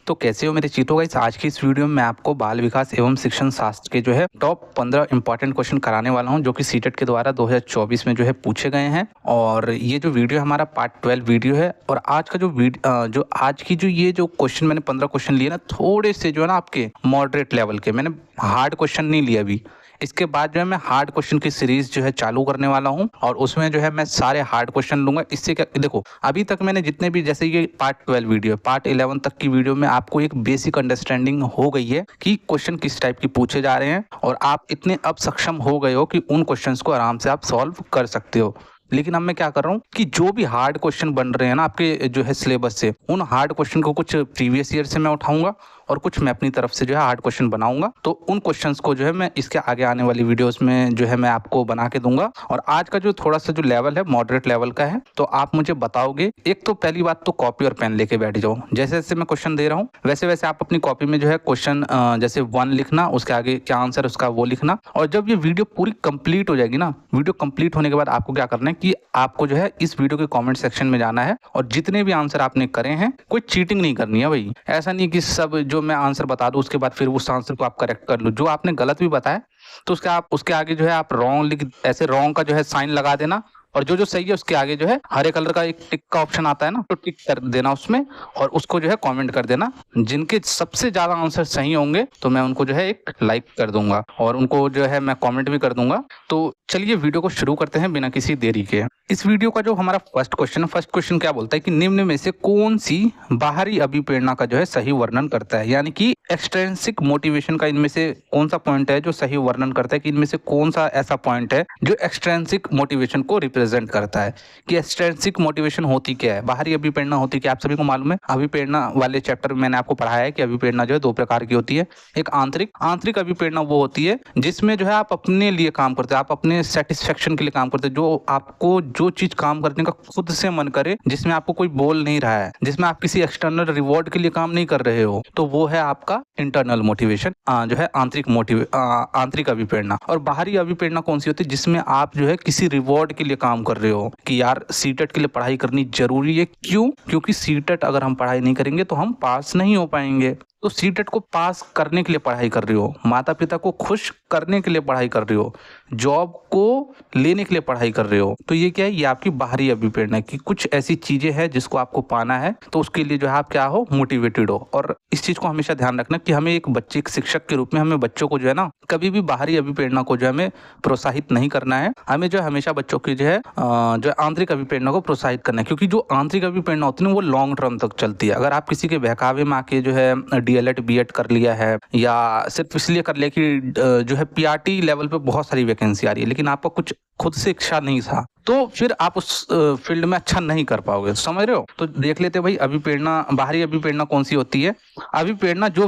तो कैसे हो मेरे चीतों गाइस। आज की इस वीडियो में मैं आपको बाल विकास एवं शिक्षण शास्त्र के जो है टॉप 15 इंपॉर्टेंट क्वेश्चन कराने वाला हूं, जो कि सीटेट के द्वारा 2024 में जो है पूछे गए हैं। और ये जो वीडियो हमारा पार्ट 12 वीडियो है। और आज का जो आज की ये जो क्वेश्चन मैंने 15 क्वेश्चन लिए ना, थोड़े से जो है ना आपके मॉडरेट लेवल के, मैंने हार्ड क्वेश्चन नहीं लिए अभी। इसके बाद जो है मैं हार्ड क्वेश्चन की सीरीज जो है चालू करने वाला हूं, और उसमें जो है मैं सारे हार्ड क्वेश्चन लूंगा। इससे क्या देखो, अभी तक मैंने जितने भी, जैसे ये पार्ट 12 वीडियो, पार्ट 11 तक की वीडियो में आपको एक बेसिक अंडरस्टैंडिंग हो गई है कि क्वेश्चन किस टाइप की पूछे जा रहे हैं, और आप इतने अब सक्षम हो गए हो कि उन क्वेश्चंस को आराम से आप सॉल्व कर सकते हो। लेकिन अब मैं क्या कर रहा हूँ कि जो भी हार्ड क्वेश्चन बन रहे हैं ना आपके जो है सिलेबस से, उन हार्ड क्वेश्चन को कुछ प्रीवियस ईयर से मैं उठाऊंगा और कुछ मैं अपनी तरफ से जो है हार्ड क्वेश्चन बनाऊंगा। तो उन क्वेश्चंस को जो है मैं इसके आगे आने वाली वीडियोस में जो है मैं आपको बना के दूंगा। और आज का जो थोड़ा सा जो लेवल है मॉडरेट लेवल का है, तो आप मुझे बताओगे। एक तो पहली बात तो कॉपी और पेन लेके बैठ जाओ। जैसे जैसे मैं क्वेश्चन दे रहा हूँ वैसे वैसे आप अपनी कॉपी में जो है क्वेश्चन जैसे 1 लिखना, उसके आगे क्या आंसर उसका वो लिखना। और जब ये वीडियो पूरी कंप्लीट हो जाएगी ना, वीडियो कंप्लीट होने के बाद आपको क्या करना है कि आपको जो है इस वीडियो के कमेंट सेक्शन में जाना है, और जितने भी आंसर आपने करे हैं, कोई चीटिंग नहीं करनी है भाई। ऐसा नहीं कि सब जो मैं आंसर बता दूं उसके बाद फिर उस आंसर को आप करेक्ट कर लो। जो आपने गलत भी बताया तो उसके आगे जो है आप रॉन्ग लिख, ऐसे रॉन्ग का जो है साइन लगा देना। और जो जो सही है उसके आगे जो है हरे कलर का एक टिक का ऑप्शन आता है ना, तो टिक कर देना उसमें, और उसको जो है कमेंट कर देना। जिनके सबसे ज्यादा आंसर सही होंगे तो मैं उनको जो है एक लाइक कर दूंगा, और उनको जो है मैं कमेंट भी कर दूंगा। तो चलिए वीडियो को शुरू करते हैं बिना किसी देरी के। इस वीडियो का जो हमारा फर्स्ट क्वेश्चन क्या बोलता है कि निम्न में से कौन सी बाहरी अभिप्रेरणा का जो है सही वर्णन करता है, यानी कि एक्सट्रिंसिक मोटिवेशन का इनमें से कौन सा पॉइंट है जो सही वर्णन करता है, कि इनमें से कौन सा ऐसा पॉइंट है जो एक्सट्रिंसिक मोटिवेशन को रिप्रेजेंट करता है। कि एक्सट्रिंसिक मोटिवेशन होती क्या है, बाहरी अभिप्रेरणा होती क्या, आप सभी को मालूम है। अभिप्रेरणा वाले चैप्टर में मैंने आपको पढ़ाया है कि अभिप्रेरणा जो है 2 प्रकार की होती है। एक आंतरिक अभिप्रेरणा वो होती है जिसमें जो है आप अपने लिए काम करते हो, आप अपने सेटिस्फेक्शन के लिए काम करते हो, जो आपको जो चीज काम करने का खुद से मन करे, जिसमें आपको कोई बोल नहीं रहा है, जिसमें आप किसी एक्सटर्नल रिवॉर्ड के लिए काम नहीं कर रहे हो, तो वो है आपका इंटरनल मोटिवेशन, जो है आंतरिक अभिप्रेरणा। और बाहरी अभिप्रेरणा कौन सी होती है, जिसमें आप जो है किसी रिवॉर्ड के लिए काम कर रहे हो, कि यार सीटेट के लिए पढ़ाई करनी जरूरी है। क्यों? क्योंकि सीटेट अगर हम पढ़ाई नहीं करेंगे तो हम पास नहीं हो पाएंगे। तो सीटेट को पास करने के लिए पढ़ाई कर रहे हो, माता पिता को खुश करने के लिए पढ़ाई कर रहे हो, जॉब को लेने के लिए पढ़ाई कर रहे हो। तो ये क्या है, ये आपकी बाहरी अभिप्रेरणा की कुछ ऐसी चीजें हैं जिसको आपको पाना है, तो उसके लिए जो है आप क्या हो, मोटिवेटेड हो। और इस चीज को हमेशा ध्यान रखना कि हमें एक बच्चे, एक शिक्षक के रूप में हमें बच्चों को जो है ना कभी भी बाहरी अभिप्रेरणा को जो है हमें प्रोत्साहित नहीं करना है। हमें जो है हमेशा बच्चों की जो है आंतरिक अभिप्रेरणा को प्रोत्साहित करना है, क्योंकि जो आंतरिक अभिप्रेरणा होती है ना वो लॉन्ग टर्म तक चलती है। अगर आप किसी के बहकावे में आके जो है डीएलएड बीएड कर लिया है, या सिर्फ इसलिए कर लिया कि जो है पीआरटी लेवल पे बहुत सारी वैकेंसी आ रही है, लेकिन आपका कुछ खुद से इच्छा नहीं था, तो फिर आप उस फील्ड में अच्छा नहीं कर पाओगे। समझ रहे हो? तो देख लेते भाई, अभिप्रेरणा, बाहरी अभिप्रेरणा कौन सी होती है। अभिप्रेरणा जो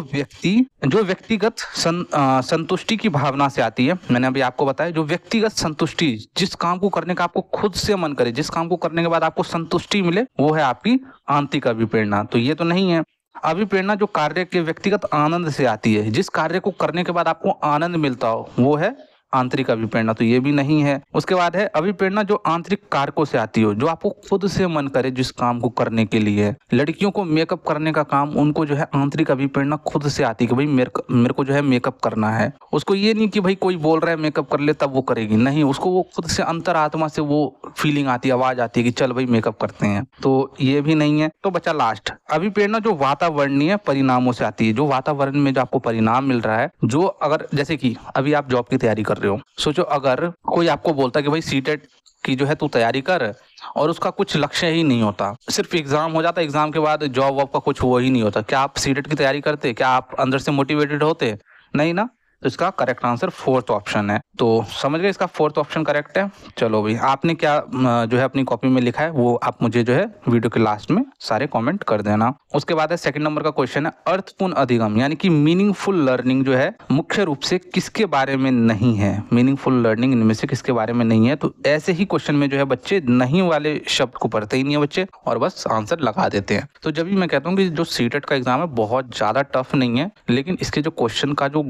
व्यक्तिगत संतुष्टि की भावना से आती है। मैंने अभी आपको बताया, जो व्यक्तिगत संतुष्टि, जिस काम को करने का आपको खुद से मन करे, जिस काम को करने के बाद आपको संतुष्टि मिले, वो है आपकी आंतरिक अभिप्रेरणा। तो ये तो नहीं है। अभिप्रेरणा जो कार्य के व्यक्तिगत आनंद से आती है, जिस कार्य को करने के बाद आपको आनंद मिलता हो, वो है आंतरिक अभिप्रेरणा। तो ये भी नहीं है। उसके बाद है अभिप्रेरणा जो आंतरिक कारकों से आती हो, जो आपको खुद से मन करे जिस काम को करने के लिए। लड़कियों को मेकअप करने का काम, उनको जो है आंतरिक अभिप्रेरणा खुद से आती है कि भाई मेरे को जो है मेकअप करना है। उसको ये नहीं कि भाई कोई बोल रहा है मेकअप कर ले तब वो करेगी, नहीं, उसको वो खुद से अंतरात्मा से वो फीलिंग आती है, आवाज आती है कि चल भाई मेकअप करते हैं। तो ये भी नहीं है। तो बचा लास्ट अभिप्रेरणा जो वातावरणीय परिणामों से आती है, जो वातावरण में जो आपको परिणाम मिल रहा है, जो अगर जैसे कि अभी आप जॉब की तैयारी कर रहे हो, सोचो अगर कोई आपको बोलता है कि भाई सीटेट की जो है तू तैयारी कर, और उसका कुछ लक्ष्य ही नहीं होता, सिर्फ एग्जाम हो जाता, एग्जाम के बाद जॉब वॉब का कुछ वो ही नहीं होता, क्या आप सीटेट की तैयारी करते? क्या आप अंदर से मोटिवेटेड होते? नहीं ना। तो इसका करेक्ट आंसर 4th ऑप्शन है। तो समझ गए, इसका 4th ऑप्शन करेक्ट है। चलो भाई, आपने क्या जो है अपनी कॉपी में लिखा है वो आप मुझे जो है वीडियो के लास्ट में सारे कमेंट कर देना। उसके बाद है सेकंड नंबर का क्वेश्चन है अर्थपूर्ण अधिगम, यानी कि मीनिंगफुल लर्निंग जो है मुख्य रूप से किसके बारे में नहीं है। मीनिंगफुल लर्निंग इनमें से किसके बारे में नहीं है। तो ऐसे ही क्वेश्चन में जो है बच्चे नहीं वाले शब्द को पढ़ते ही नहीं है बच्चे, और बस आंसर लगा देते हैं। तो जब भी मैं कहता हूँ कि जो सीटेट का एग्जाम है बहुत ज्यादा टफ नहीं है, लेकिन इसके जो क्वेश्चन का जो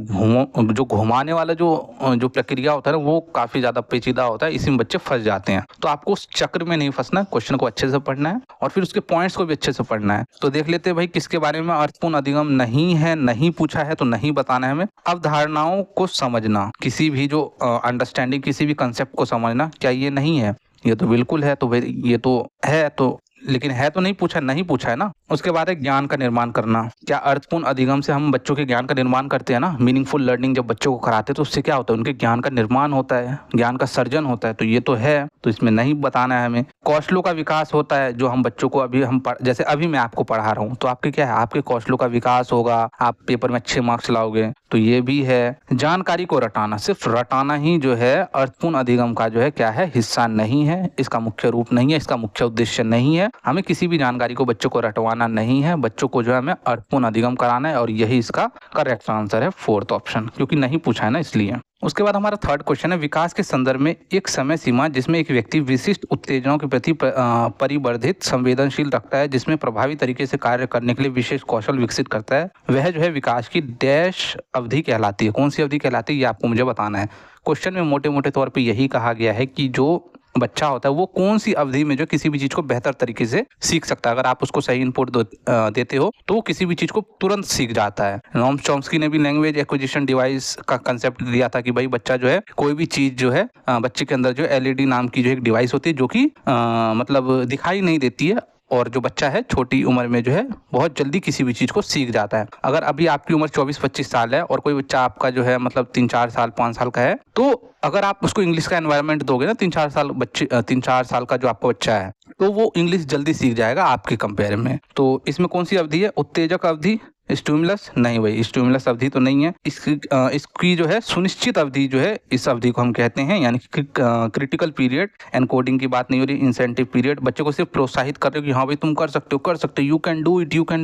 जो घुमाने वाला जो प्रक्रिया होता है ना, वो काफ़ी ज़्यादा पेचीदा होता है, इसी में बच्चे फंस जाते हैं। तो आपको उस चक्र में नहीं फंसना, क्वेश्चन को अच्छे से पढ़ना है और फिर उसके पॉइंट्स को भी अच्छे से पढ़ना है। तो देख लेते हैं भाई किसके बारे में अर्थपूर्ण अधिगम नहीं है, नहीं पूछा है तो नहीं बताना है हमें। अवधारणाओं को समझना, किसी भी जो अंडरस्टैंडिंग, किसी भी कंसेप्ट को समझना, क्या ये नहीं है? ये तो बिल्कुल है। तो भाई ये तो है, तो लेकिन है तो नहीं पूछा, नहीं पूछा है ना। उसके बाद है ज्ञान का निर्माण करना। क्या अर्थपूर्ण अधिगम से हम बच्चों के ज्ञान का निर्माण करते हैं ना, मीनिंगफुल लर्निंग जब बच्चों को कराते हैं तो उससे क्या होता है, उनके ज्ञान का निर्माण होता है, ज्ञान का सर्जन होता है। तो ये तो है, तो इसमें नहीं बताना है हमें। कौशलों का विकास होता है, जो हम बच्चों को अभी जैसे अभी मैं आपको पढ़ा रहा हूँ, तो आपके क्या है, आपके कौशलों का विकास होगा, आप पेपर में अच्छे मार्क्स लाओगे। तो ये भी है। जानकारी को रटाना, सिर्फ रटाना ही जो है अर्थपूर्ण अधिगम का जो है क्या है, हिस्सा नहीं है, इसका मुख्य रूप नहीं है, इसका मुख्य उद्देश्य नहीं है। हमें किसी भी जानकारी को बच्चों को रटवाना नहीं है, बच्चों को जो है हमें अर्थपूर्ण अधिगम कराना है, और यही इसका करेक्ट आंसर है, फोर्थ ऑप्शन, क्योंकि नहीं पूछा है ना इसलिए। उसके बाद हमारा थर्ड क्वेश्चन है, विकास के संदर्भ में एक समय सीमा जिसमें एक व्यक्ति विशिष्ट उत्तेजनाओं के प्रति परिवर्धित संवेदनशील रखता है, जिसमें प्रभावी तरीके से कार्य करने के लिए विशेष कौशल विकसित करता है, वह जो है विकास की डैश अवधि कहलाती है। कौन सी अवधि कहलाती है, ये आपको मुझे बताना है। क्वेश्चन में मोटे मोटे तौर पर यही कहा गया है कि जो बच्चा होता है वो कौन सी अवधि में जो किसी भी चीज को बेहतर तरीके से सीख सकता है। अगर आप उसको सही इनपुट देते हो तो वो किसी भी चीज को तुरंत सीख जाता है। नॉम चॉम्स्की ने भी लैंग्वेज एक्विजिशन डिवाइस का कंसेप्ट दिया था कि भाई बच्चा जो है कोई भी चीज जो है बच्चे के अंदर जो एलईडी नाम की जो एक डिवाइस होती है, जो कि मतलब दिखाई नहीं देती है, और जो बच्चा है छोटी उम्र में जो है बहुत जल्दी किसी भी चीज़ को सीख जाता है। अगर अभी आपकी उम्र 24-25 साल है और कोई बच्चा आपका जो है मतलब 3-4 साल 5 साल का है, तो अगर आप उसको इंग्लिश का एनवायरनमेंट दोगे ना, 3-4 साल का जो आपका बच्चा है, तो वो इंग्लिश जल्दी सीख जाएगा आपके कंपेयर में। तो इसमें कौन सी अवधि है, उत्तेजक अवधि, स्टिमुलस नहीं भाई, स्टिमुलस अवधि तो नहीं है। इसकी जो है सुनिश्चित अवधि जो है, इस अवधि को हम कहते हैं, यानी कि क्रिटिकल पीरियड। एनकोडिंग की बात नहीं हो रही, इंसेंटिव पीरियड। बच्चे को सिर्फ प्रोत्साहित कर रहे हो कि हाँ भाई तुम कर सकते हो, यू कैन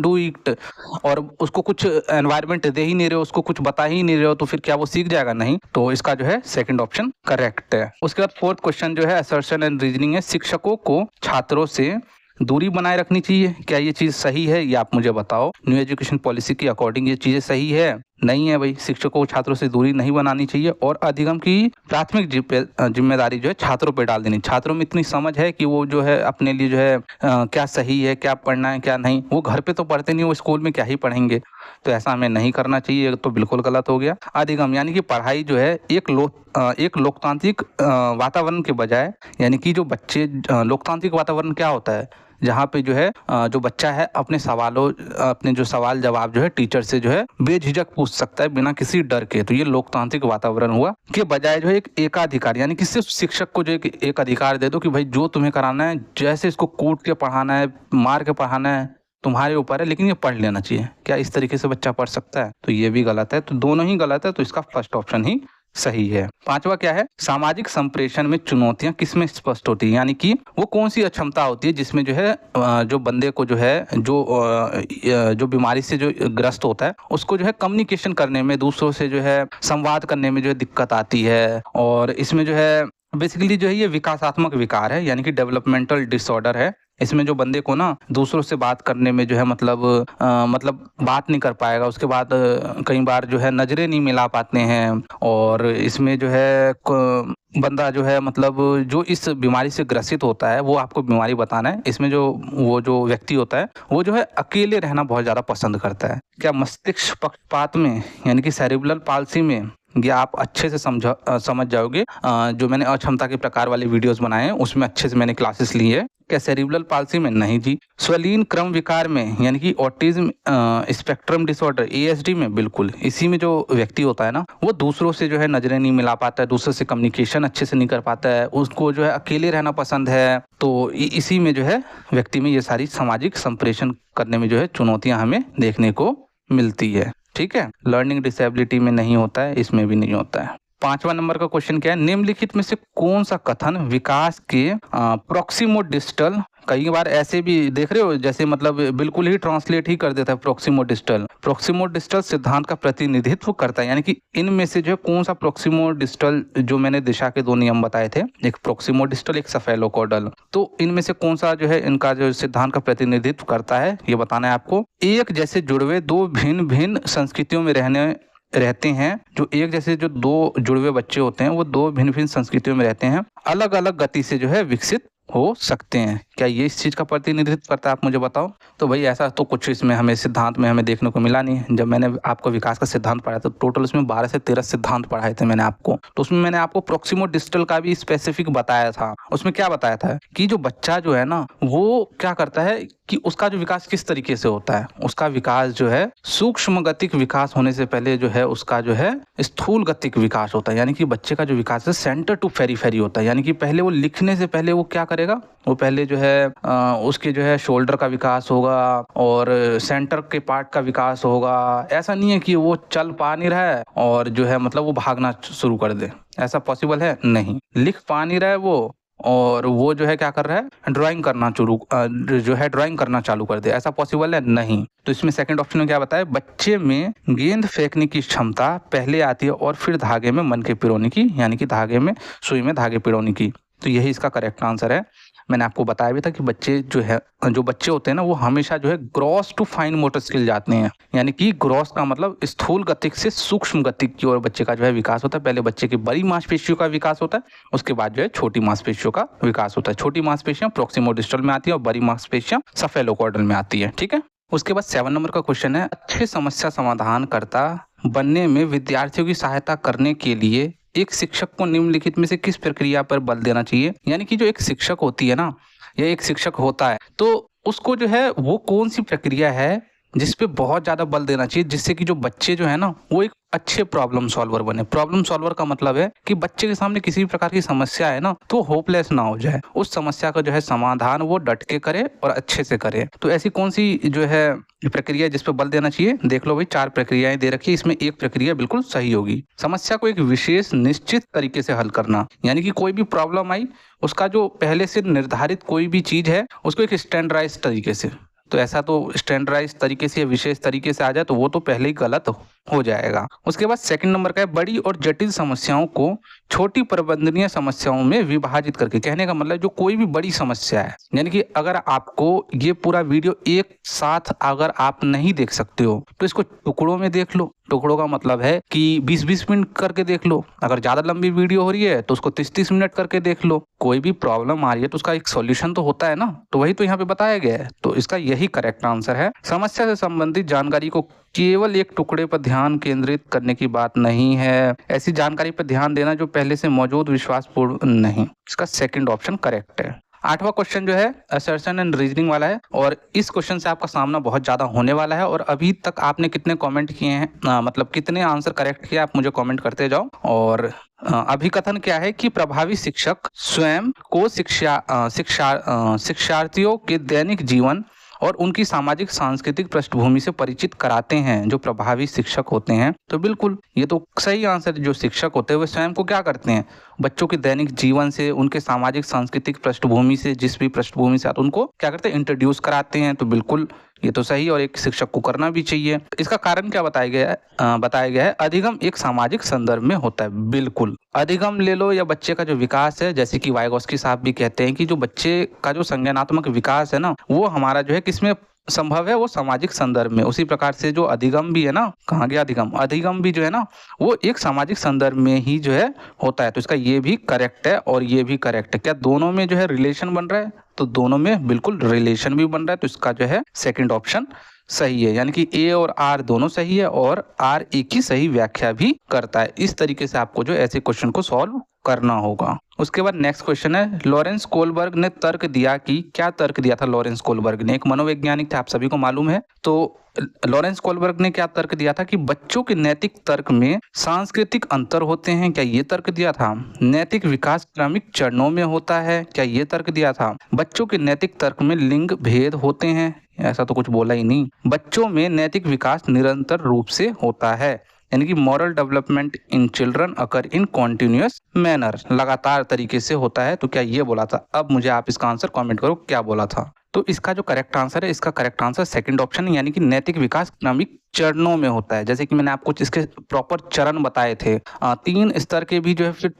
डू इट, और उसको कुछ एनवायरमेंट दे ही नहीं रहे हो, उसको कुछ बता ही नहीं रहे हो, तो फिर क्या वो सीख जाएगा? नहीं। तो इसका जो है सेकंड ऑप्शन करेक्ट है। उसके बाद फोर्थ क्वेश्चन जो है असर्शन एंड रीजनिंग है, शिक्षकों को छात्रों से दूरी बनाए रखनी चाहिए, क्या ये चीज़ सही है, ये आप मुझे बताओ। न्यू एजुकेशन पॉलिसी के अकॉर्डिंग ये चीज़ें सही है? नहीं है भाई, शिक्षकों को छात्रों से दूरी नहीं बनानी चाहिए, और अधिगम की प्राथमिक जिम्मेदारी जो है छात्रों पे डाल देनी। छात्रों में इतनी समझ है कि वो जो है अपने लिए जो है क्या सही है, क्या पढ़ना है, क्या नहीं, वो घर पे तो पढ़ते नहीं, वो स्कूल में क्या ही पढ़ेंगे। तो ऐसा हमें नहीं करना चाहिए, तो बिल्कुल गलत हो गया। अधिगम यानी कि पढ़ाई जो है एक लोकतांत्रिक वातावरण के बजाय, यानी कि जो बच्चे, लोकतांत्रिक वातावरण क्या होता है, जहाँ पे जो है जो बच्चा है अपने जो सवाल जवाब जो है टीचर से जो है बेझिझक पूछ सकता है बिना किसी डर के। तो ये लोकतांत्रिक वातावरण हुआ, के बजाय जो है एक एकाधिकार, यानी कि सिर्फ शिक्षक को जो एक अधिकार दे दो कि भाई जो तुम्हें कराना है, जैसे इसको कूट के पढ़ाना है, मार के पढ़ाना है, तुम्हारे ऊपर है, लेकिन ये पढ़ लेना चाहिए। क्या इस तरीके से बच्चा पढ़ सकता है? तो ये भी गलत है। तो दोनों ही गलत है, तो इसका फर्स्ट ऑप्शन ही सही है। पांचवा क्या है, सामाजिक संप्रेषण में चुनौतियां किसमें स्पष्ट होती है, यानी कि वो कौन सी अक्षमता होती है जिसमें जो है जो बंदे को जो है जो बीमारी से जो ग्रस्त होता है, उसको जो है कम्युनिकेशन करने में, दूसरों से जो है संवाद करने में जो है दिक्कत आती है। और इसमें जो है बेसिकली जो है ये विकासात्मक विकार है, यानी कि डेवलपमेंटल डिसऑर्डर है। इसमें जो बंदे को ना दूसरों से बात करने में जो है मतलब बात नहीं कर पाएगा, उसके बाद कई बार जो है नजरें नहीं मिला पाते हैं, और इसमें जो है बंदा जो है मतलब जो इस बीमारी से ग्रसित होता है, वो आपको बीमारी बताना है। इसमें जो व्यक्ति होता है वो जो है अकेले रहना बहुत ज़्यादा पसंद करता है। क्या मस्तिष्क पक्षपात में, यानी कि सेरिब्रल पाल्सी में, ये आप अच्छे से समझ जाओगे। जो मैंने अक्षमता के प्रकार वाले वीडियोस बनाए हैं उसमें अच्छे से मैंने क्लासेस ली है। क्या सेरिब्रल पाल्सी में? नहीं जी। स्वलीन क्रम विकार में, यानी कि ऑटिज्म स्पेक्ट्रम डिसऑर्डर ASD में? बिल्कुल। इसी में जो व्यक्ति होता है ना, वो दूसरों से जो है नजरें नहीं मिला पाता है, दूसरों से कम्युनिकेशन अच्छे से नहीं कर पाता है, उसको जो है अकेले रहना पसंद है। तो इसी में जो है व्यक्ति में ये सारी सामाजिक संप्रेषण करने में जो है चुनौतियां हमें देखने को मिलती है। ठीक है, लर्निंग डिसेबिलिटी में नहीं होता है, इसमें भी नहीं होता है। पांचवा नंबर का क्वेश्चन क्या है, निम्नलिखित में से कौन सा कथन विकास के प्रोक्सिमोडिस्टल, कई बार ऐसे भी देख रहे हो जैसे मतलब बिल्कुल ही ट्रांसलेट ही कर देता है प्रोक्सिमोडिस्टल सिद्धांत का प्रतिनिधित्व करता है, यानी कि इनमें से जो है कौन सा प्रोक्सिमोडिस्टल, जो मैंने दिशा के 2 नियम बताए थे, एक प्रोक्सिमोडिस्टल एक सेफेलोकॉर्डल, तो इनमें से कौन सा जो है इनका जो सिद्धांत का प्रतिनिधित्व करता है, ये बताना है आपको। एक जैसे जुड़वे 2 भिन्न भिन्न संस्कृतियों में रहने रहते हैं, जो एक जैसे जो दो जुड़वे बच्चे होते हैं वो दो भिन्न भिन्न संस्कृतियों में रहते हैं, अलग अलग गति से जो है विकसित हो सकते हैं। क्या ये इस चीज का प्रतिनिधित्व करता है, आप मुझे बताओ। तो भाई ऐसा तो कुछ इसमें हमें सिद्धांत में हमें देखने को मिला नहीं। जब मैंने आपको विकास का सिद्धांत पढ़ाया तो टोटल उसमें 12 से 13 सिद्धांत पढ़ाए थे मैंने आपको। तो उसमें मैंने आपको प्रोक्सिमो डिस्टल का भी स्पेसिफिक बताया था। उसमें क्या बताया था कि जो बच्चा जो है ना वो क्या करता है कि उसका जो विकास किस तरीके से होता है। उसका विकास जो है सूक्ष्म गतिक विकास होने से पहले जो है उसका जो है स्थूल गतिक विकास होता है। यानी कि बच्चे का जो विकास है सेंटर टू पेरिफेरी होता है। यानी कि पहले वो लिखने से पहले वो क्या करेगा, वो पहले जो है उसके जो है शोल्डर का विकास होगा और सेंटर के पार्ट का विकास होगा। ऐसा नहीं है कि वो चल पा नहीं रहा है और जो है मतलब वो भागना शुरू कर दे, ऐसा पॉसिबल है नहीं। लिख पा नहीं रहा है वो और वो जो है क्या कर रहा है ड्राइंग करना चालू कर दे, ऐसा पॉसिबल है नहीं। तो इसमें सेकंड ऑप्शन में क्या बताया, बच्चे में गेंद फेंकने की क्षमता पहले आती है और फिर धागे में मन के पिरोने की, यानी कि धागे में सुई में धागे पिरोने की। तो यही इसका करेक्ट आंसर है। मैंने आपको बताया भी था कि जो बच्चे होते हैं ना वो हमेशा जो है gross to fine motor skill जाते हैं। यानी कि ग्रॉस का मतलब स्थूल गतिक से सूक्ष्म गतिक की ओर बच्चे का जो है विकास होता है। पहले बच्चे की बड़ी मांसपेशियों का विकास होता है, उसके बाद जो है छोटी मांसपेशियों का विकास होता है। छोटी मांसपेशियां प्रोक्सिमो डिस्टल में आती है और बड़ी मांसपेशियां सेफेलोकॉर्डल में आती है। ठीक है, उसके बाद 7 नंबर का क्वेश्चन है, अच्छे समस्या समाधानकर्ता बनने में विद्यार्थियों की सहायता करने के लिए एक शिक्षक को निम्नलिखित में से किस प्रक्रिया पर बल देना चाहिए। यानी कि जो एक शिक्षक होती है ना या एक शिक्षक होता है तो उसको जो है वो कौन सी प्रक्रिया है जिस पे बहुत ज्यादा बल देना चाहिए, जिससे कि जो बच्चे जो है ना वो एक अच्छे प्रॉब्लम सॉल्वर बने। प्रॉब्लम सॉल्वर का मतलब है कि बच्चे के सामने किसी भी प्रकार की समस्या है ना तो होपलेस ना हो जाए, उस समस्या का जो है समाधान वो डट के करे और अच्छे से करे। तो ऐसी कौन सी जो है प्रक्रिया जिस पे बल देना चाहिए, देख लो भाई 4 प्रक्रियाएं दे रखी है, इसमें एक प्रक्रिया बिल्कुल सही होगी। समस्या को एक विशेष निश्चित तरीके से हल करना, यानी कि कोई भी प्रॉब्लम आई उसका जो पहले से निर्धारित कोई भी चीज है उसको एक स्टैंडर्डाइज तरीके से, तो ऐसा तो स्टैंडर्डाइज तरीके से या विशेष तरीके से आ जाए तो वो तो पहले ही गलत हो जाएगा। उसके बाद सेकंड नंबर का है, बड़ी और जटिल समस्याओं को छोटी प्रबंधनीय समस्याओं में विभाजित करके। कहने का मतलब जो कोई भी बड़ी समस्या है, यानी कि अगर आपको ये पूरा वीडियो एक साथ अगर आप नहीं देख सकते हो तो इसको टुकड़ों में देख लो। टुकड़ों का मतलब है कि 20-20 मिनट करके देख लो। अगर ज्यादा लंबी वीडियो हो रही है तो उसको 30-30 मिनट करके देख लो। कोई भी प्रॉब्लम आ रही है तो उसका एक सॉल्यूशन तो होता है ना, तो वही तो यहाँ पे बताया गया है। तो इसका यही करेक्ट आंसर है। समस्या से संबंधित जानकारी को केवल एक टुकड़े पर ध्यान केंद्रित करने की बात नहीं है, ऐसी जानकारी पर ध्यान देना जो पहले से मौजूद विश्वासपूर्ण नहीं। इसका सेकंड ऑप्शन करेक्ट है। 8वां क्वेश्चन जो है असर्शन एंड रीजनिंग वाला है और इस क्वेश्चन से आपका सामना बहुत ज्यादा होने वाला है। और अभी तक आपने कितने कमेंट किए हैं, मतलब कितने आंसर करेक्ट किए, आप मुझे कमेंट करते जाओ। और अभिकथन क्या है कि प्रभावी शिक्षक स्वयं को शिक्षार्थियों के दैनिक जीवन और उनकी सामाजिक सांस्कृतिक पृष्ठभूमि से परिचित कराते हैं। जो प्रभावी शिक्षक होते हैं, तो बिल्कुल ये तो सही आंसर है। जो शिक्षक होते हैं वे स्वयं को क्या करते हैं, बच्चों के दैनिक जीवन से, उनके सामाजिक सांस्कृतिक पृष्ठभूमि से, जिस भी पृष्ठभूमि से आते उनको क्या करते हैं, इंट्रोड्यूस कराते हैं। तो बिल्कुल ये तो सही और एक शिक्षक को करना भी चाहिए। इसका कारण क्या बताया गया है, अधिगम एक सामाजिक संदर्भ में होता है। बिल्कुल अधिगम ले लो या बच्चे का जो विकास है, जैसे कि वाइगोस्की साहब भी कहते हैं कि जो बच्चे का जो संज्ञानात्मक विकास है ना वो हमारा जो है किसमें संभव है, वो सामाजिक संदर्भ में। उसी प्रकार से जो अधिगम भी है ना, कहाँ गया अधिगम भी जो है ना वो एक सामाजिक संदर्भ में ही जो है होता है। तो इसका ये भी करेक्ट है और ये भी करेक्ट है। क्या दोनों में जो है रिलेशन बन रहा है, तो दोनों में बिल्कुल रिलेशन भी बन रहा है। तो इसका जो है सेकंड ऑप्शन सही है, यानी कि ए और आर दोनों सही है और आर ए की सही व्याख्या भी करता है। इस तरीके से आपको जो ऐसे क्वेश्चन को सॉल्व करना होगा। उसके बाद नेक्स्ट क्वेश्चन है, लॉरेंस कोलबर्ग ने तर्क दिया कि, क्या तर्क दिया था लॉरेंस कोलबर्ग ने, एक मनोवैज्ञानिक थे, आप सभी को मालूम है। तो लॉरेंस कोलबर्ग ने क्या तर्क दिया था कि बच्चों के नैतिक तर्क में सांस्कृतिक अंतर होते हैं। क्या ये तर्क दिया था? नैतिक विकास क्रमिक चरणों में होता है। क्या ये तर्क दिया था? बच्चों के नैतिक तर्क में लिंग भेद होते हैं। ऐसा तो कुछ बोला ही नहीं। बच्चों में नैतिक विकास निरंतर रूप से होता है, यानी कि moral development in children occur in continuous manner, लगातार तरीके से होता है। तो क्या ये बोला था? अब मुझे आप इसका आंसर कमेंट करो क्या बोला था। तो इसका जो करेक्ट आंसर है, इसका करेक्ट आंसर सेकंड ऑप्शन है, यानी कि नैतिक विकास क्रमिक चरणों में होता है। जैसे कि मैंने आपको इसके प्रॉपर चरण बताए थे, 3 स्तर के भी जो है, फिर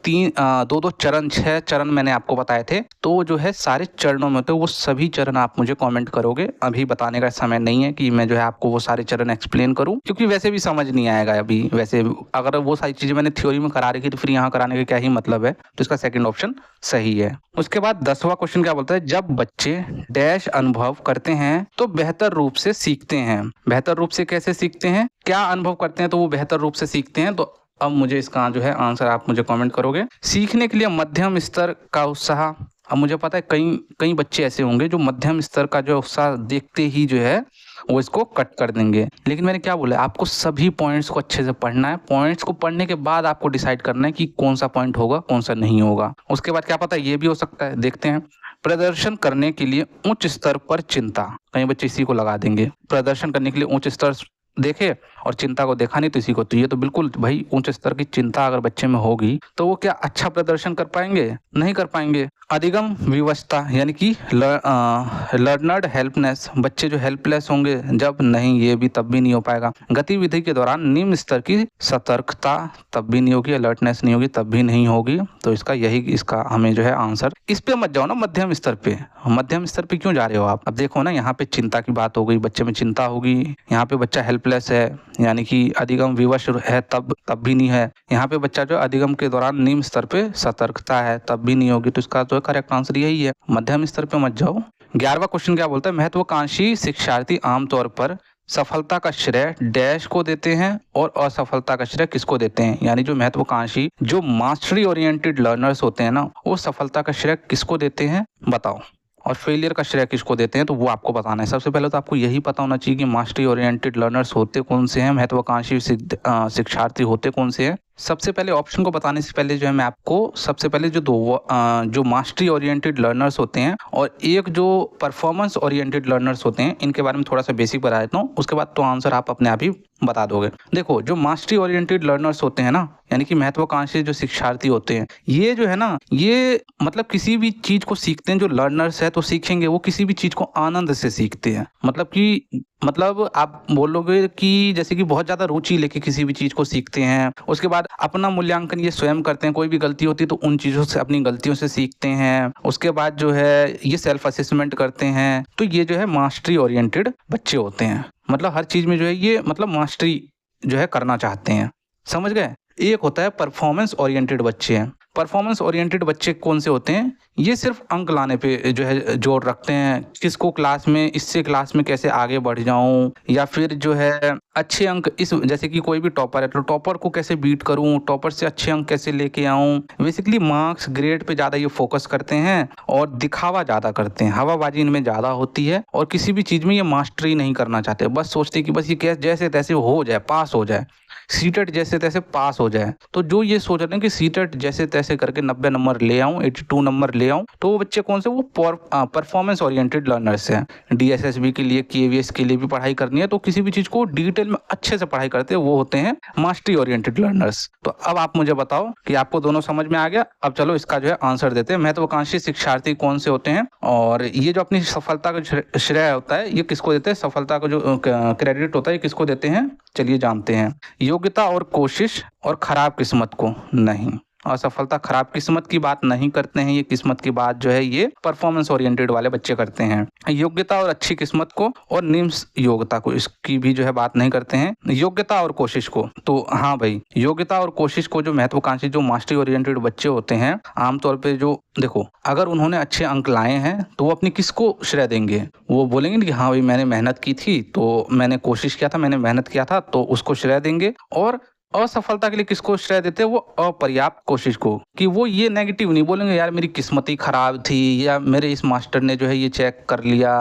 2-2 चरण, 6 चरण मैंने आपको बताए थे। तो जो है सारे चरणों में, तो वो सभी चरण आप मुझे कमेंट करोगे। अभी बताने का समय नहीं है कि मैं जो है आपको वो सारे चरण एक्सप्लेन करूं, क्योंकि वैसे भी समझ नहीं आएगा अभी। वैसे अगर वो सारी चीजें मैंने थ्योरी में करा रखी तो फिर यहाँ कराने का क्या ही मतलब है। तो इसका सेकंड ऑप्शन सही है। उसके बाद 10वां क्वेश्चन क्या बोलता है, जब बच्चे डैश अनुभव करते हैं तो बेहतर रूप से सीखते हैं। बेहतर रूप से कैसे सीखते हैं, क्या अनुभव करते हैं तो वो बेहतर रूप से सीखते हैं। तो अब मुझे इसका जो है आंसर आप मुझे कमेंट करोगे। सीखने के लिए मध्यम स्तर का उत्साह। अब मुझे पता है कई कई बच्चे ऐसे होंगे जो मध्यम स्तर का जो उत्साह देखते ही जो है वो इसको कट कर देंगे। लेकिन मैंने क्या बोला, आपको सभी पॉइंट्स को अच्छे से पढ़ना है। पॉइंट्स को पढ़ने के बाद आपको डिसाइड करना है कि कौन सा पॉइंट होगा, कौन सा नहीं होगा। उसके बाद क्या पता ये भी हो सकता है, देखते हैं। प्रदर्शन करने के लिए उच्च स्तर पर चिंता। कई बच्चे इसी को लगा देंगे, प्रदर्शन करने के लिए उच्च स्तर देखे और चिंता को देखा नहीं तो इसी को। तो ये तो बिल्कुल भाई, उच्च स्तर की चिंता अगर बच्चे में होगी तो वो क्या अच्छा प्रदर्शन कर पाएंगे, नहीं कर पाएंगे। अधिगम विवशता यानी कि लर्नर्ड हेल्पनेस, बच्चे जो हेल्पलेस होंगे जब, नहीं ये भी तब भी नहीं हो पाएगा। गतिविधि के दौरान निम्न स्तर की सतर्कता, तब भी नहीं होगी। अलर्टनेस नहीं होगी, तब भी नहीं होगी। तो इसका हमें जो है आंसर, इस पे मत जाओ ना मध्यम स्तर पे। मध्यम स्तर पे क्यों जा रहे हो आप। अब देखो ना, यहाँ पे चिंता की बात हो गई, बच्चे में चिंता होगी। यहाँ पे बच्चा हेल्पलेस है यानी कि अधिगम विवश है, तब भी नहीं है। यहाँ पे बच्चा जो अधिगम के दौरान निम्न स्तर पे सतर्कता है, तब भी नहीं होगी। तो इसका जो करेक्ट आंसर यही है, मध्यम स्तर पे मत जाओ। 11वां क्वेश्चन क्या बोलता है, महत्वाकांक्षी शिक्षार्थी आमतौर पर सफलता का श्रेय डैश को देते हैं और असफलता का श्रेय किसको देते हैं। यानी जो महत्वाकांक्षी, जो मास्टरी ओरिएंटेड लर्नर्स होते हैं ना, वो सफलता का श्रेय किसको देते हैं बताओ, और फेलियर का श्रेय किसको देते हैं, तो वो आपको बताना है। सबसे पहले तो आपको यही पता होना चाहिए कि मास्टरी ओरिएंटेड लर्नर्स होते कौन से हैं, महत्वाकांक्षी शिक्षार्थी होते कौन से हैं। सबसे पहले ऑप्शन को बताने से पहले जो है मैं आपको सबसे पहले जो मास्टरी ओरिएंटेड लर्नर्स होते हैं और एक जो परफॉर्मेंस ओरिएंटेड लर्नर्स होते हैं, इनके बारे में थोड़ा सा बेसिक बता देता हूँ। उसके बाद तो आंसर आप अपने आप ही बता दोगे। देखो, जो मास्टरी ओरिएंटेड लर्नर्स होते हैं ना, यानी कि महत्वाकांक्षी जो शिक्षार्थी होते हैं, ये जो है ना, ये मतलब किसी भी चीज को सीखते हैं। जो लर्नर्स है तो सीखेंगे, वो किसी भी चीज को आनंद से सीखते हैं। मतलब आप बोलोगे कि जैसे कि बहुत ज्यादा रुचि लेके किसी भी चीज को सीखते हैं। उसके बाद अपना मूल्यांकन ये स्वयं करते हैं। कोई भी गलती होती है तो उन चीजों से, अपनी गलतियों से सीखते हैं। उसके बाद जो है ये सेल्फ असेसमेंट करते हैं। तो ये जो है मास्टरी ओरिएंटेड बच्चे होते हैं। मतलब हर चीज में जो है ये मतलब मास्टरी जो है करना चाहते हैं, समझ गए। एक होता है परफॉर्मेंस ओरिएंटेड बच्चे हैं। परफॉर्मेंस ओरिएंटेड बच्चे कौन से होते हैं, ये सिर्फ अंक लाने पे जो है जोर रखते हैं। किसको क्लास में, इससे क्लास में कैसे आगे बढ़ जाऊं, या फिर जो है अच्छे अंक, इस जैसे कि कोई भी टॉपर है तो टॉपर को कैसे बीट करूं, टॉपर से अच्छे अंक कैसे लेके आऊं। बेसिकली मार्क्स ग्रेड पे ज्यादा ये फोकस करते हैं और दिखावा ज्यादा करते हैं। हवाबाजी इनमें ज्यादा होती है और किसी भी चीज में ये मास्टरी नहीं करना चाहते। बस सोचते हैं कि बस ये जैसे तैसे हो जाए, पास हो जाए, सीटेट जैसे तैसे पास हो जाए। तो जो ये सोच रहे हैं कि सीटेट जैसे तैसे करके 90 नंबर ले आऊं, 82 नंबर ले आऊं, तो वो बच्चे कौन से, वो परफॉर्मेंस ओरिएंटेड लर्नर्स हैं। डीएसएसबी के लिए, केवीएस के लिए भी पढ़ाई करनी है तो किसी भी चीज को डिटेल में अच्छे से पढ़ाई करते हैं, वो होते हैं मास्टरी ओरिएंटेड लर्नर्स। तो अब आप मुझे बताओ कि आपको दोनों समझ में आ गया। अब चलो इसका जो है आंसर देते हैं। महत्वाकांक्षी शिक्षार्थी कौन से होते हैं और ये जो अपनी सफलता का श्रेय होता है ये किसको देते हैं, सफलता का जो क्रेडिट होता है ये किसको देते हैं, चलिए जानते हैं। योग्यता और कोशिश और खराब किस्मत को नहीं। असफलता खराब किस्मत की बात नहीं करते हैं, ये किस्मत की बात जो है ये परफॉर्मेंस ओरिएंटेड वाले बच्चे करते हैं। योग्यता और अच्छी किस्मत को और निम्न योग्यता को, इसकी भी जो है बात नहीं करते हैं। योग्यता और कोशिश को, तो हाँ भाई, योग्यता और कोशिश को जो महत्वाकांक्षी जो मास्टरी ओरिएंटेड बच्चे होते हैं, आमतौर पे जो देखो, अगर उन्होंने अच्छे अंक लाए हैं तो वो अपनी किसको श्रेय देंगे, वो बोलेंगे कि हाँ भाई मैंने मेहनत की थी, तो मैंने कोशिश किया था, मैंने मेहनत किया था, तो उसको श्रेय देंगे। और असफलता के लिए किसको श्रेय देते हैं, वो अपर्याप्त कोशिश को, कि वो ये नेगेटिव नहीं बोलेंगे यार मेरी किस्मत ही खराब थी, या मेरे इस मास्टर ने जो है ये चेक कर लिया,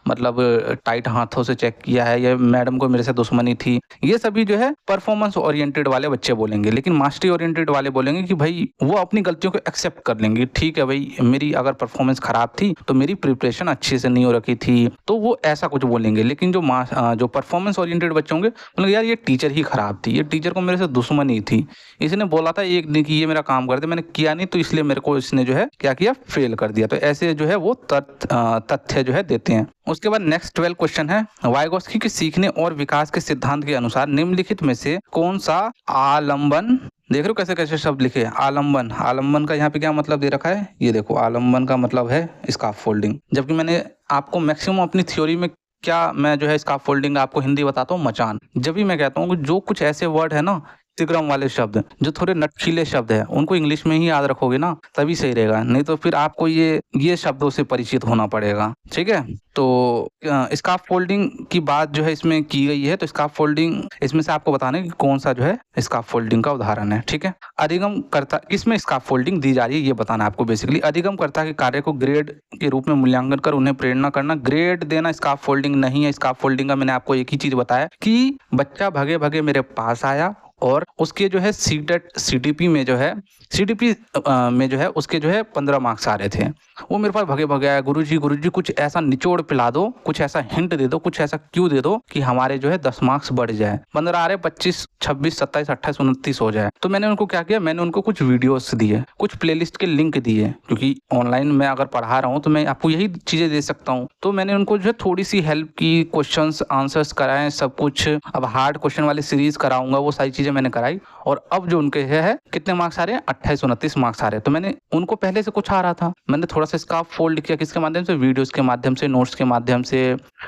मतलब टाइट हाथों से चेक किया है, या मैडम को मेरे से दुश्मनी थी। ये सभी जो है परफॉर्मेंस ओरिएंटेड वाले बच्चे बोलेंगे। लेकिन मास्टरी ओरिएंटेड वाले बोलेंगे कि भाई वो अपनी गलतियों को एक्सेप्ट कर लेंगे। ठीक है भाई, मेरी अगर परफॉर्मेंस खराब थी तो मेरी प्रिपरेशन अच्छे से नहीं हो रखी थी, तो वो ऐसा कुछ बोलेंगे। लेकिन जो परफॉर्मेंस ओरिएंटेड बच्चे होंगे बोलेंगे यार ये टीचर ही खराब थी, ये टीचर को मेरे से से दुश्मनी थी। इसने बोला था एक दिन कि ये मेरा काम कर दे, मैंने किया नहीं तो इसलिए मेरे को इसने जो है क्या किया, फेल कर दिया। तो ऐसे जो है वो तथ्य जो है देते हैं। उसके बाद नेक्स्ट 12 क्वेश्चन है, वाइगोस्की के सीखने और विकास के सिद्धांत के अनुसार निम्नलिखित में से कौन सा आलंबन, देख रहे हो कैसे कैसे शब्द लिखे, आलंबन, आलंबन का यहाँ पे क्या मतलब दे रखा है, ये देखो आलंबन का मतलब है स्काफोल्डिंग। जबकि मैंने आपको मैक्सिमम अपनी थ्योरी में क्या मैं जो है स्काफोल्डिंग आपको हिंदी बताता हूँ मचान। जब भी मैं कहता हूँ कि जो कुछ ऐसे वर्ड है ना तिग्रम वाले शब्द जो थोड़े नटखीले शब्द है उनको इंग्लिश में ही याद रखोगे ना तभी सही रहेगा, नहीं तो फिर आपको ये शब्दों से परिचित होना पड़ेगा। ठीक है, तो स्काफोल्डिंग की बात जो है इसमें की गई है। तो स्काफोल्डिंग इसमें से आपको बताना है कि कौन सा जो है स्काफोल्डिंग का उदाहरण है। ठीक है, अधिगमकर्ता किसमें स्काफोल्डिंग दी जा रही है ये बताना है आपको। बेसिकली अधिगमकर्ता के कार्य को ग्रेड के रूप में मूल्यांकन कर उन्हें प्रेरणा करना, ग्रेड देना स्काफोल्डिंग नहीं है। स्काफोल्डिंग का मैंने आपको एक ही चीज बताया कि बच्चा भगे भगे मेरे पास आया और उसके जो है सीटीपी में जो है में जो है उसके जो है 15 मार्क्स आ रहे थे। वो मेरे पास भगे भगे आया, गुरुजी कुछ ऐसा निचोड़ पिला दो, कुछ ऐसा हिंट दे दो, कुछ ऐसा क्यों दे दो कि हमारे जो है 10 मार्क्स बढ़ जाए, 15 आ रहे 25 26 27 28 29 हो जाए। तो मैंने उनको क्या किया, मैंने उनको कुछ वीडियोस दिए, कुछ प्लेलिस्ट के लिंक दिए, क्योंकि ऑनलाइन मैं अगर पढ़ा रहा हूँ तो मैं आपको यही चीजें दे सकता हूँ। तो मैंने उनको जो है थोड़ी सी हेल्प की, क्वेश्चंस आंसर्स कराए सब कुछ। अब हार्ड क्वेश्चन वाली सीरीज कराऊंगा, वो सारी चीजें मैंने कराई। और अब जो उनके है कितने मार्क्स आ रहे हैं, 28 29 मार्क्स आ रहे हैं। तो मैंने उनको पहले से कुछ आ रहा था, मैंने थोड़ा सा इसका फोल्ड किया, किसके माध्यम से, वीडियोस के माध्यम से, नोट्स के माध्यम से,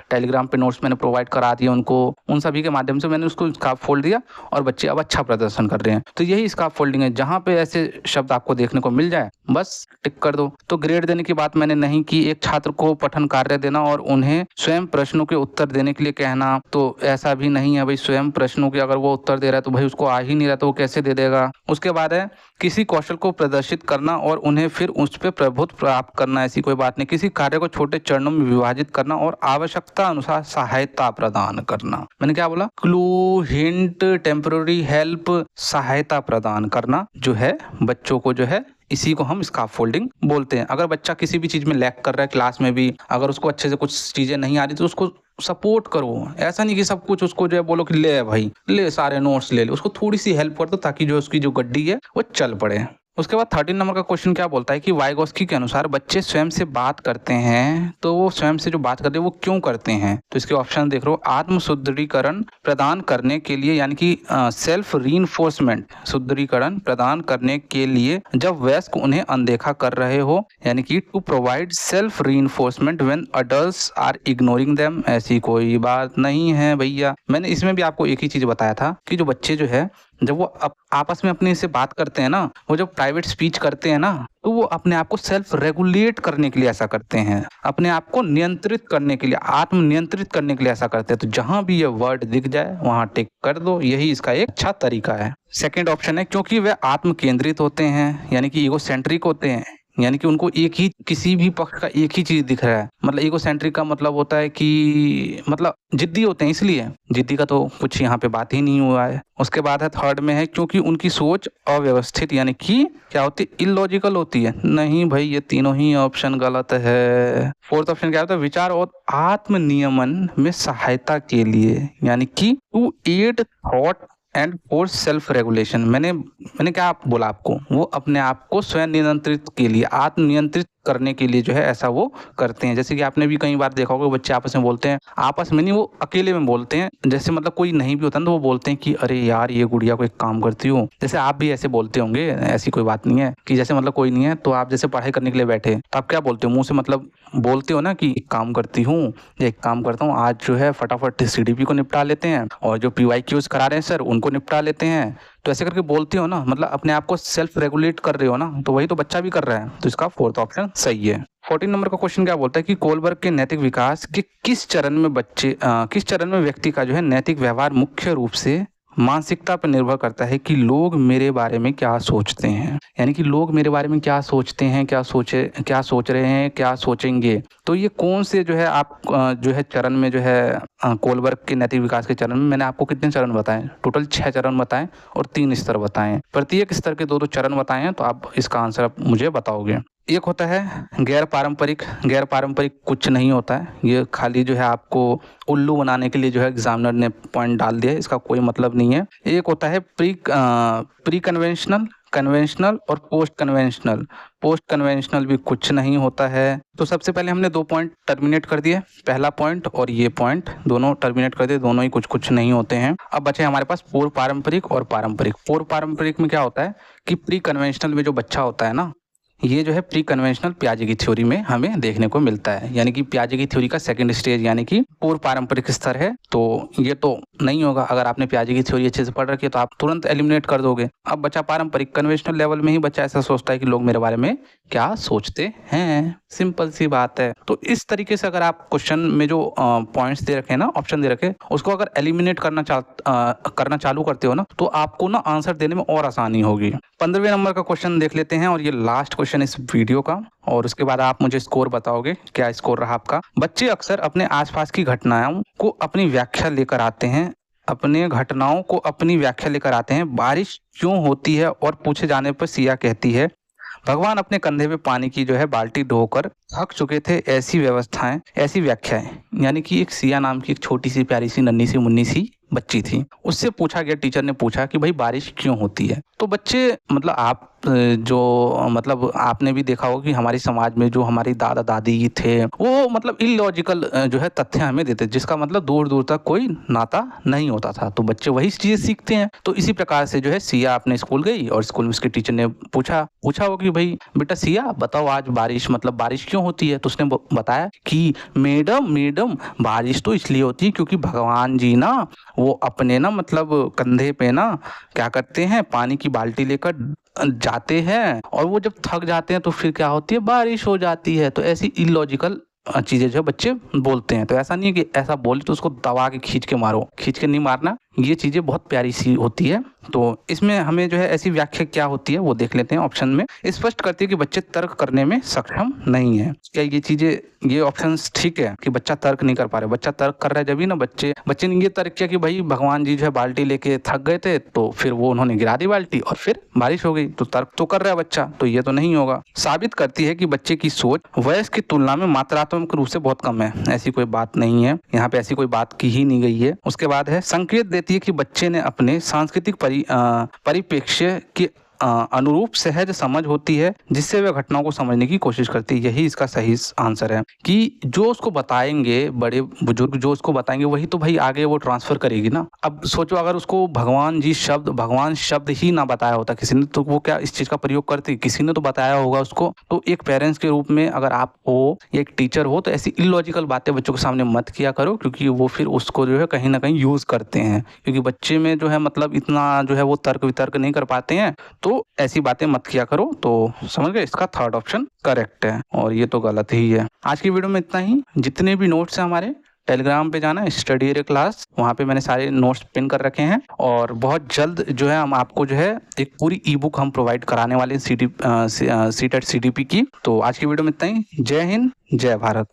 टेलीग्राम पे नोट्स मैंने प्रोवाइड करा दिए उनको, उन सभी के माध्यम से मैंने उसको इसका फोल्ड दिया और बच्चे अब अच्छा प्रदर्शन कर रहे हैं। तो यही इसका फोल्डिंग है। जहां पे ऐसे शब्द आपको देखने को मिल जाए बस टिक कर दो। तो ग्रेड देने की बात मैंने नहीं की, एक छात्र को पठन कार्य देना और उन्हें स्वयं प्रश्नों के उत्तर देने के लिए कहना, तो ऐसा भी नहीं है भाई, स्वयं प्रश्नों के अगर वो उत्तर दे रहा है तो भाई उसको आ ही नहीं रहा तो वो कैसे दे देगा। उसके बाद है किसी कौशल को प्रदर्शित करना और उन्हें फिर उस पर प्रभुत्व प्राप्त करना, ऐसी कोई बात नहीं। किसी कार्य को छोटे चरणों में विभाजित करना और आवश्यकता अनुसार सहायता प्रदान करना। मैंने क्या बोला, क्लू, हिंट, टेम्पररी हेल्प, सहायता प्रदान करना जो है बच्चों को जो है, इसी को हम स्काफोल्डिंग बोलते हैं। अगर बच्चा किसी भी चीज में लैग कर रहा है क्लास में भी, अगर उसको अच्छे से कुछ चीजें नहीं आ रही तो उसको सपोर्ट करो। ऐसा नहीं कि सब कुछ उसको जो है बोलो कि ले भाई ले सारे नोट्स ले ले, उसको थोड़ी सी हेल्प कर दो ताकि जो उसकी जो गड्डी है वो चल पड़े। उसके बाद 13 नंबर का क्वेश्चन क्या बोलता है कि वाइगोस्की के अनुसार बच्चे स्वयं से बात करते हैं, तो वो स्वयं से जो बात करते हैं वो क्यों करते हैं। तो इसके ऑप्शन देख रहे हो, आत्म सुदृढ़ीकरण प्रदान करने के लिए, यानी कि सेल्फ रीइंफोर्समेंट, सुदृढ़ीकरण प्रदान करने के लिए जब वयस्क उन्हें अनदेखा कर रहे हो, यानी कि to provide self reinforcement when adults are ignoring them. ऐसी कोई बात नहीं है भैया। मैंने इसमें भी आपको एक ही चीज बताया था कि जो बच्चे जो है जब वो आपस में अपने से बात करते हैं ना, वो जब प्राइवेट स्पीच करते हैं ना, तो वो अपने आप को सेल्फ रेगुलेट करने के लिए ऐसा करते हैं, अपने आप को नियंत्रित करने के लिए, आत्म नियंत्रित करने के लिए ऐसा करते हैं। तो जहां भी ये वर्ड दिख जाए वहां टिक कर दो, यही इसका एक अच्छा तरीका है। सेकेंड ऑप्शन है क्योंकि वे आत्म केंद्रित होते हैं, यानी कि ईगोसेंट्रिक होते हैं, यानी कि उनको एक ही, किसी भी पक्ष का एक ही चीज दिख रहा है। मतलब ईगोसेंट्रिक का मतलब होता है कि मतलब जिद्दी होते हैं, इसलिए जिद्दी का तो कुछ यहाँ पे बात ही नहीं हुआ है। उसके बाद है थर्ड में है क्योंकि उनकी सोच अव्यवस्थित, यानी कि क्या होती है, इलॉजिकल होती है। नहीं भाई, ये तीनों ही ऑप्शन गलत है। फोर्थ ऑप्शन क्या होता है, विचार और आत्म नियमन में सहायता के लिए, यानी कि to aid thought and for self regulation. मैंने क्या बोला आपको, वो अपने आप को स्वयं नियंत्रित के लिए, आत्म नियंत्रित करने के लिए जो है ऐसा वो करते हैं। जैसे कि आपने भी कई बार देखा होगा बच्चे आपस में बोलते हैं, आपस में नहीं वो अकेले में बोलते हैं। जैसे मतलब कोई नहीं भी होता ना तो वो बोलते हैं कि अरे यार ये गुड़िया को एक काम करती हूँ। जैसे आप भी ऐसे बोलते होंगे, ऐसी कोई बात नहीं है कि जैसे मतलब कोई नहीं है तो आप जैसे पढ़ाई करने के लिए बैठे तो आप क्या बोलते हो, मुंह से मतलब बोलते हो ना कि एक काम करती हूँ या एक काम करता हूँ, आज जो है फटाफट CDP को निपटा लेते हैं और जो PYQs करा रहे हैं सर उनको निपटा लेते हैं। तो ऐसे करके बोलते हो ना, मतलब अपने आप को सेल्फ रेगुलेट कर रहे हो ना, तो वही तो बच्चा भी कर रहा है। तो इसका फोर्थ ऑप्शन सही है। 14 नंबर का क्वेश्चन क्या बोलता है कि कोलबर्ग के नैतिक विकास के किस चरण में व्यक्ति का जो है नैतिक व्यवहार मुख्य रूप से मानसिकता पर निर्भर करता है कि लोग मेरे बारे में क्या सोचते हैं, यानी कि लोग मेरे बारे में क्या सोचते हैं, क्या सोच रहे हैं, क्या सोचेंगे। तो ये कौन से जो है आप जो है चरण में जो है कोलबर्ग के नैतिक विकास के चरण में मैंने आपको कितने चरण बताए, टोटल 6 चरण बताएं और 3 स्तर बताएं। प्रत्येक स्तर के 2-2 चरण बताएं तो आप इसका आंसर आप मुझे बताओगे। एक होता है गैर पारंपरिक। गैर पारंपरिक कुछ नहीं होता है, ये खाली जो है आपको उल्लू बनाने के लिए जो है एग्जामिनर ने पॉइंट डाल दिया है, इसका कोई मतलब नहीं है। एक होता है प्री कन्वेंशनल, कन्वेंशनल और पोस्ट कन्वेंशनल। पोस्ट कन्वेंशनल भी कुछ नहीं होता है। तो सबसे पहले हमने 2 पॉइंट टर्मिनेट कर दिए, पहला पॉइंट और ये पॉइंट दोनों टर्मिनेट कर दिए, दोनों ही कुछ कुछ नहीं होते हैं। अब बचे हमारे पास पूर्व पारंपरिक और पारंपरिक। पूर्व पारंपरिक में क्या होता है कि प्री कन्वेंशनल में जो बच्चा होता है ना, ये जो है प्री कन्वेंशनल पियाजे की थ्योरी में हमें देखने को मिलता है, यानी कि पियाजे की थ्योरी का सेकंड स्टेज यानी कि पूर्व पारंपरिक स्तर है। तो ये तो नहीं होगा, अगर आपने पियाजे की थ्योरी अच्छे से पढ़ रखी है तो आप तुरंत एलिमिनेट कर दोगे। अब बचा पारंपरिक। कन्वेंशनल लेवल में ही बच्चा ऐसा सोचता है कि लोग मेरे बारे में क्या सोचते हैं, सिंपल सी बात है। तो इस तरीके से अगर आप क्वेश्चन में जो पॉइंट्स दे रखे हैं ना, ऑप्शन दे रखे, उसको अगर एलिमिनेट करना चालू करते हो ना, तो आपको ना आंसर देने में और आसानी होगी। 15वें नंबर का क्वेश्चन देख लेते हैं, और ये लास्ट क्वेश्चन इस वीडियो का, और उसके बाद आप मुझे स्कोर बताओगे क्या स्कोर रहा आपका। बच्चे अक्सर अपने आसपास की घटनाओं को अपनी व्याख्या लेकर आते हैं, अपने घटनाओं को अपनी व्याख्या लेकर आते हैं। बारिश क्यों होती है और पूछे जाने पर सिया कहती है, भगवान अपने कंधे पे पानी की जो है बाल्टी ढोकर थक चुके थे, ऐसी व्यवस्थाएं, ऐसी व्याख्याएं। यानी कि एक सिया नाम की एक छोटी सी प्यारी सी नन्ही सी मुन्नी सी बच्ची थी, उससे पूछा गया, टीचर ने पूछा कि भाई बारिश क्यों होती है। तो बच्चे मतलब आप जो मतलब आपने भी देखा होगा कि हमारे समाज में जो हमारी दादा दादी थे वो मतलब इलॉजिकल जो है तथ्य हमें देते, जिसका मतलब दूर दूर तक कोई नाता नहीं होता था। तो बच्चे वही चीजें सीखते हैं। तो इसी प्रकार से जो है सिया अपने स्कूल गई और स्कूल में उसके टीचर ने पूछा हो कि भाई बेटा सिया बताओ आज बारिश मतलब बारिश क्यों होती है। तो उसने बताया कि मैडम बारिश तो इसलिए होती है क्योंकि भगवान जी ना वो अपने ना मतलब कंधे पे ना क्या करते हैं, पानी की बाल्टी लेकर जाते हैं, और वो जब थक जाते हैं तो फिर क्या होती है, बारिश हो जाती है। तो ऐसी इलॉजिकल चीजें जो बच्चे बोलते हैं। तो ऐसा नहीं है कि ऐसा बोले तो उसको दबा के खींच के मारो, खींच के नहीं मारना। ये चीजें बहुत प्यारी सी होती है। तो इसमें हमें जो है ऐसी व्याख्या क्या होती है वो देख लेते हैं। ऑप्शन में स्पष्ट करती है कि बच्चे तर्क करने में सक्षम नहीं है। क्या ये चीजें, ये ऑप्शंस ठीक है कि बच्चा तर्क नहीं कर पा रहे। बच्चा तर्क कर रहा है जब ही ना, बच्चे ने ये तर्क किया कि भाई भगवान जी जो है बाल्टी लेके थक गए थे, तो फिर वो उन्होंने गिरा दी बाल्टी और फिर बारिश हो गई। तो तर्क तो कर रहा है बच्चा, तो ये तो नहीं होगा। साबित करती है कि बच्चे की सोच वयस्क की तुलना में मात्रात्मक रूप से बहुत कम है। ऐसी कोई बात नहीं है, यहाँ पे ऐसी कोई बात की ही नहीं गई है। उसके बाद है संकेत देती है कि बच्चे ने अपने सांस्कृतिक परिप्रेक्ष्य के अनुरूप सहज समझ होती है, जिससे वह घटनाओं को समझने की कोशिश करती है। यही इसका सही आंसर है कि जो उसको बताएंगे बड़े बुजुर्ग, जो उसको बताएंगे वही तो भाई आगे वो ट्रांसफर करेगी ना। अब सोचो अगर उसको भगवान शब्द ही ना बताया होता किसी ने, तो वो क्या इस चीज का प्रयोग करती, किसी ने तो बताया होगा उसको। तो एक पेरेंट्स के रूप में अगर आप हो या एक टीचर हो तो ऐसी इलॉजिकल बातें बच्चों के सामने मत किया करो, क्योंकि वो फिर उसको जो है कहीं ना कहीं यूज करते हैं, क्योंकि बच्चे में जो है मतलब इतना जो है वो तर्क वितर्क नहीं कर पाते हैं। तो ऐसी बातें मत किया करो। तो समझ गए, इसका थर्ड ऑप्शन करेक्ट है, और ये तो गलत ही है। आज की वीडियो में इतना ही। जितने भी नोट्स हैं हमारे टेलीग्राम पे जाना, स्टडी एरिया क्लास, वहाँ पे मैंने सारे नोट्स पिन कर रखे हैं, और बहुत जल्द जो है हम आपको जो है एक पूरी ई बुक हम प्रोवाइड कराने वाले हैं CTET CDP की। तो आज की वीडियो में इतना ही। जय हिंद, जय भारत।